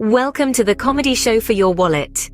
Welcome to the comedy show for your wallet.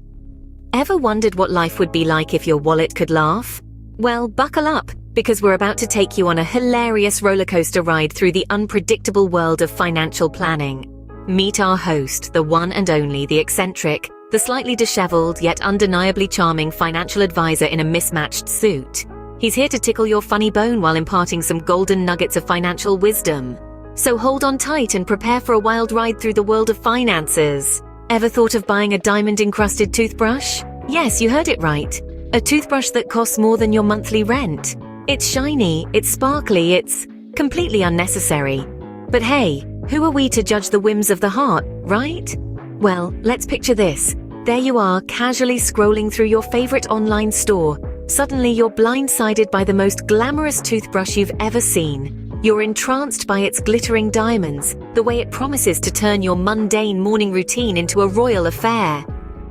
Ever wondered what life would be like if your wallet could laugh? Well, buckle up, because we're about to take you on a hilarious rollercoaster ride through the unpredictable world of financial planning. Meet our host, the one and only, the eccentric, the slightly disheveled yet undeniably charming financial advisor in a mismatched suit. He's here to tickle your funny bone while imparting some golden nuggets of financial wisdom. So hold on tight and prepare for a wild ride through the world of finances. Ever thought of buying a diamond-encrusted toothbrush? Yes, you heard it right. A toothbrush that costs more than your monthly rent. It's shiny, it's sparkly, it's completely unnecessary. But hey, who are we to judge the whims of the heart, right? Well, let's picture this. There you are, casually scrolling through your favorite online store. Suddenly you're blindsided by the most glamorous toothbrush you've ever seen. You're entranced by its glittering diamonds, the way it promises to turn your mundane morning routine into a royal affair.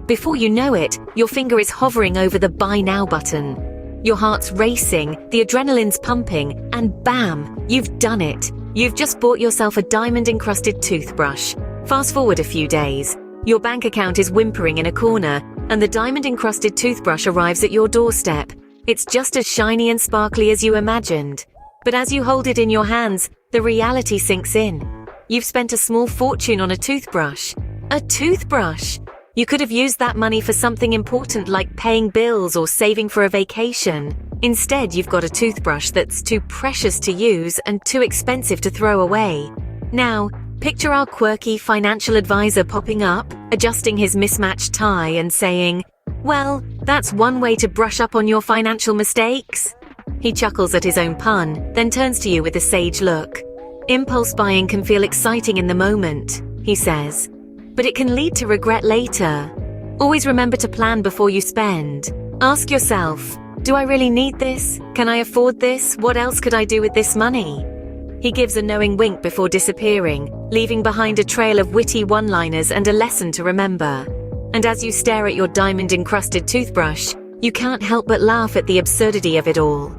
Before you know it, your finger is hovering over the Buy Now button. Your heart's racing, the adrenaline's pumping, and bam, you've done it. You've just bought yourself a diamond-encrusted toothbrush. Fast forward a few days. Your bank account is whimpering in a corner, and the diamond-encrusted toothbrush arrives at your doorstep. It's just as shiny and sparkly as you imagined. But as you hold it in your hands, the reality sinks in. You've spent a small fortune on a toothbrush. A toothbrush! You could have used that money for something important like paying bills or saving for a vacation. Instead, you've got a toothbrush that's too precious to use and too expensive to throw away. Now, picture our quirky financial advisor popping up, adjusting his mismatched tie and saying, "Well, that's one way to brush up on your financial mistakes." He chuckles at his own pun, then turns to you with a sage look. "Impulse buying can feel exciting in the moment," he says, "but it can lead to regret later. Always remember to plan before you spend. Ask yourself, do I really need this? Can I afford this? What else could I do with this money?" He gives a knowing wink before disappearing, leaving behind a trail of witty one-liners and a lesson to remember. And as you stare at your diamond-encrusted toothbrush, you can't help but laugh at the absurdity of it all.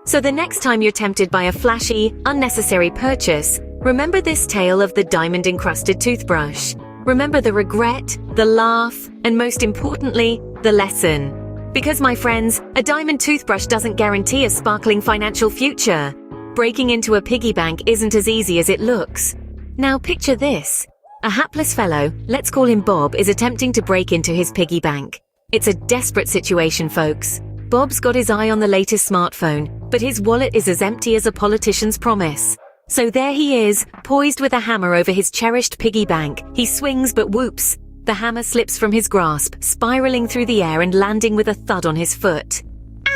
So the next time you're tempted by a flashy, unnecessary purchase, remember this tale of the diamond-encrusted toothbrush. Remember the regret, the laugh, and most importantly, the lesson. Because, my friends, a diamond toothbrush doesn't guarantee a sparkling financial future. Breaking into a piggy bank isn't as easy as it looks. Now picture this. A hapless fellow, let's call him Bob, is attempting to break into his piggy bank. It's a desperate situation, folks. Bob's got his eye on the latest smartphone, but his wallet is as empty as a politician's promise. So there he is, poised with a hammer over his cherished piggy bank. He swings, but whoops. The hammer slips from his grasp, spiraling through the air and landing with a thud on his foot.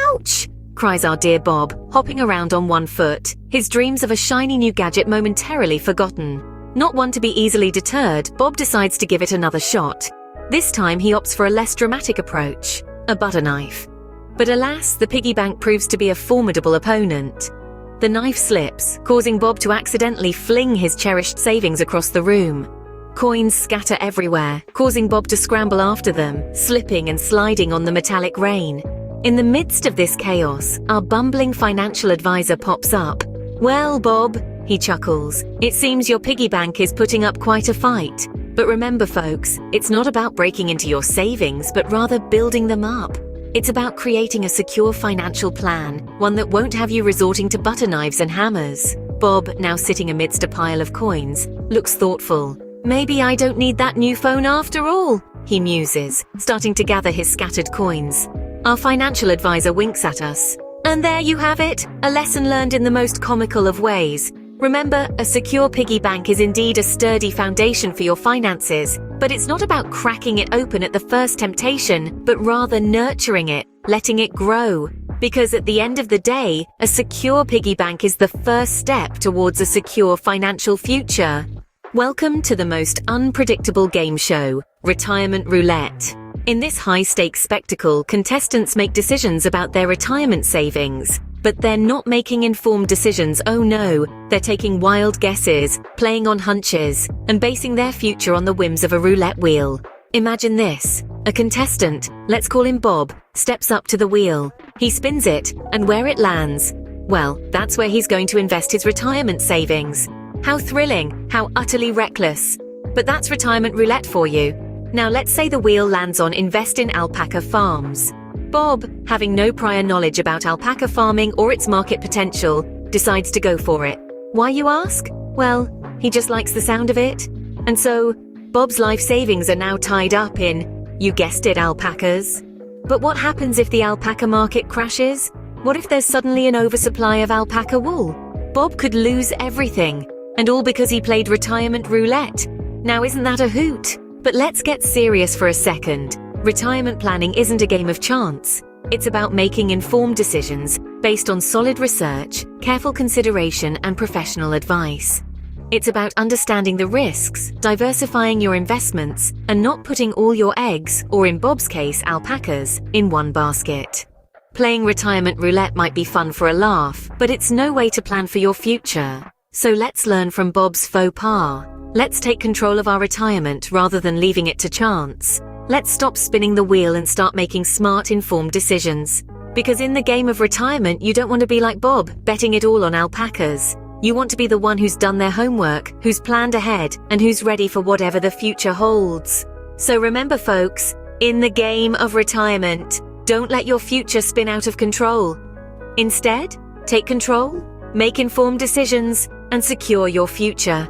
"Ouch!" cries our dear Bob, hopping around on one foot, his dreams of a shiny new gadget momentarily forgotten. Not one to be easily deterred, Bob decides to give it another shot. This time he opts for a less dramatic approach, a butter knife. But alas, the piggy bank proves to be a formidable opponent. The knife slips, causing Bob to accidentally fling his cherished savings across the room. Coins scatter everywhere, causing Bob to scramble after them, slipping and sliding on the metallic rain. In the midst of this chaos, our bumbling financial advisor pops up. "Well, Bob," he chuckles, "it seems your piggy bank is putting up quite a fight. But remember, folks, it's not about breaking into your savings, but rather building them up. It's about creating a secure financial plan, one that won't have you resorting to butter knives and hammers." Bob, now sitting amidst a pile of coins, looks thoughtful. "Maybe I don't need that new phone after all," he muses, starting to gather his scattered coins. Our financial advisor winks at us. And there you have it, a lesson learned in the most comical of ways. Remember, a secure piggy bank is indeed a sturdy foundation for your finances, but it's not about cracking it open at the first temptation, but rather nurturing it, letting it grow. Because at the end of the day, a secure piggy bank is the first step towards a secure financial future. Welcome to the most unpredictable game show, Retirement Roulette. In this high-stakes spectacle, contestants make decisions about their retirement savings. But they're not making informed decisions, oh no. They're taking wild guesses, playing on hunches, and basing their future on the whims of a roulette wheel. Imagine this. A contestant, let's call him Bob, steps up to the wheel. He spins it, and where it lands, well, that's where he's going to invest his retirement savings. How thrilling, how utterly reckless. But that's retirement roulette for you. Now let's say the wheel lands on invest in alpaca farms. Bob, having no prior knowledge about alpaca farming or its market potential, decides to go for it. Why, you ask? Well, he just likes the sound of it. And so, Bob's life savings are now tied up in, you guessed it, alpacas. But what happens if the alpaca market crashes? What if there's suddenly an oversupply of alpaca wool? Bob could lose everything, and all because he played retirement roulette. Now isn't that a hoot? But let's get serious for a second. Retirement planning isn't a game of chance. It's about making informed decisions based on solid research, careful consideration, and professional advice. It's about understanding the risks, diversifying your investments, and not putting all your eggs, or in Bob's case, alpacas, in one basket. Playing retirement roulette might be fun for a laugh, but it's no way to plan for your future. So let's learn from Bob's faux pas. Let's take control of our retirement rather than leaving it to chance. Let's stop spinning the wheel and start making smart, informed decisions. Because in the game of retirement, you don't want to be like Bob, betting it all on alpacas. You want to be the one who's done their homework, who's planned ahead, and who's ready for whatever the future holds. So remember, folks, in the game of retirement, don't let your future spin out of control. Instead, take control, make informed decisions, and secure your future.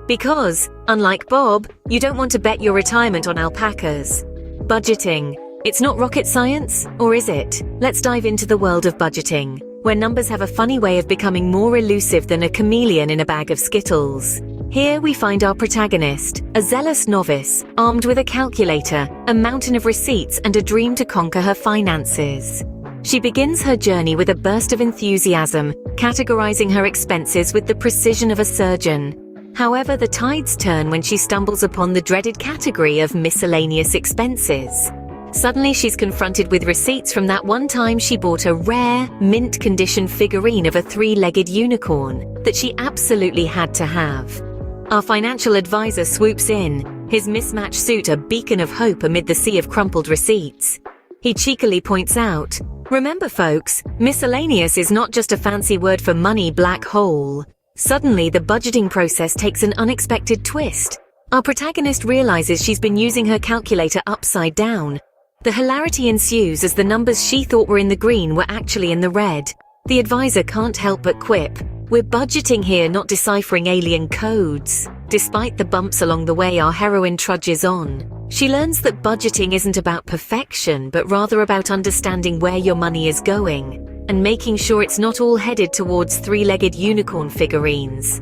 Because, unlike Bob, you don't want to bet your retirement on alpacas. Budgeting. It's not rocket science, or is it? Let's dive into the world of budgeting, where numbers have a funny way of becoming more elusive than a chameleon in a bag of Skittles. Here we find our protagonist, a zealous novice, armed with a calculator, a mountain of receipts, and a dream to conquer her finances. She begins her journey with a burst of enthusiasm, categorizing her expenses with the precision of a surgeon. However, the tides turn when she stumbles upon the dreaded category of miscellaneous expenses. Suddenly she's confronted with receipts from that one time she bought a rare, mint-condition figurine of a three-legged unicorn that she absolutely had to have. Our financial advisor swoops in, his mismatched suit a beacon of hope amid the sea of crumpled receipts. He cheekily points out, remember folks, miscellaneous is not just a fancy word for money black hole. Suddenly, the budgeting process takes an unexpected twist. Our protagonist realizes she's been using her calculator upside down. The hilarity ensues as the numbers she thought were in the green were actually in the red. The advisor can't help but quip, "We're budgeting here, not deciphering alien codes." Despite the bumps along the way, our heroine trudges on. She learns that budgeting isn't about perfection, but rather about understanding where your money is going and making sure it's not all headed towards three-legged unicorn figurines.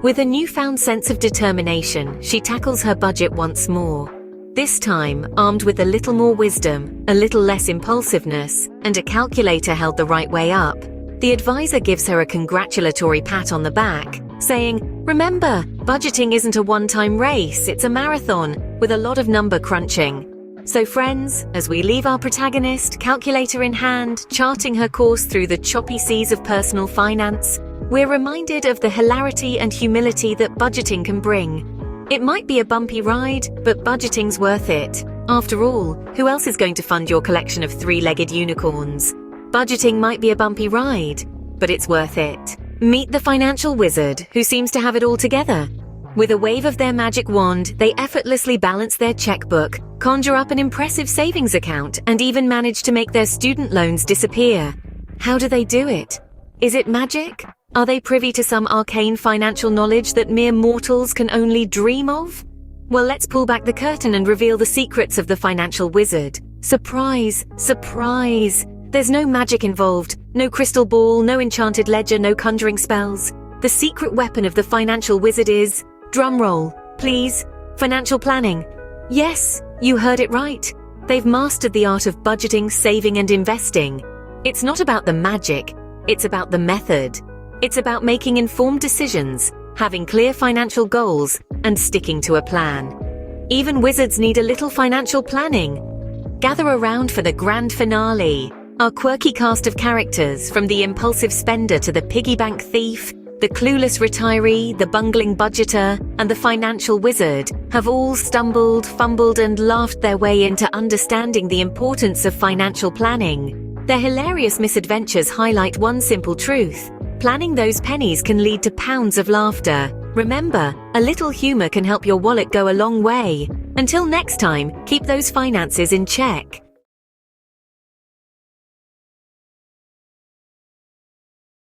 With a newfound sense of determination, she tackles her budget once more. This time, armed with a little more wisdom, a little less impulsiveness, and a calculator held the right way up, the advisor gives her a congratulatory pat on the back, saying, "Remember, budgeting isn't a one-time race, it's a marathon, with a lot of number crunching." So friends, as we leave our protagonist, calculator in hand, charting her course through the choppy seas of personal finance, we're reminded of the hilarity and humility that budgeting can bring. It might be a bumpy ride, but budgeting's worth it. After all, who else is going to fund your collection of three-legged unicorns? Budgeting might be a bumpy ride, but it's worth it. Meet the financial wizard, who seems to have it all together. With a wave of their magic wand, they effortlessly balance their checkbook, conjure up an impressive savings account, and even manage to make their student loans disappear. How do they do it? Is it magic? Are they privy to some arcane financial knowledge that mere mortals can only dream of? Well, let's pull back the curtain and reveal the secrets of the financial wizard. Surprise! Surprise! There's no magic involved, no crystal ball, no enchanted ledger, no conjuring spells. The secret weapon of the financial wizard is, drumroll, please, financial planning. Yes, you heard it right. They've mastered the art of budgeting, saving, and investing. It's not about the magic, it's about the method. It's about making informed decisions, having clear financial goals, and sticking to a plan. Even wizards need a little financial planning. Gather around for the grand finale. Our quirky cast of characters, from the impulsive spender to the piggy bank thief, the clueless retiree, the bungling budgeter, and the financial wizard, have all stumbled, fumbled, and laughed their way into understanding the importance of financial planning. Their hilarious misadventures highlight one simple truth. Planning those pennies can lead to pounds of laughter. Remember, a little humor can help your wallet go a long way. Until next time, keep those finances in check.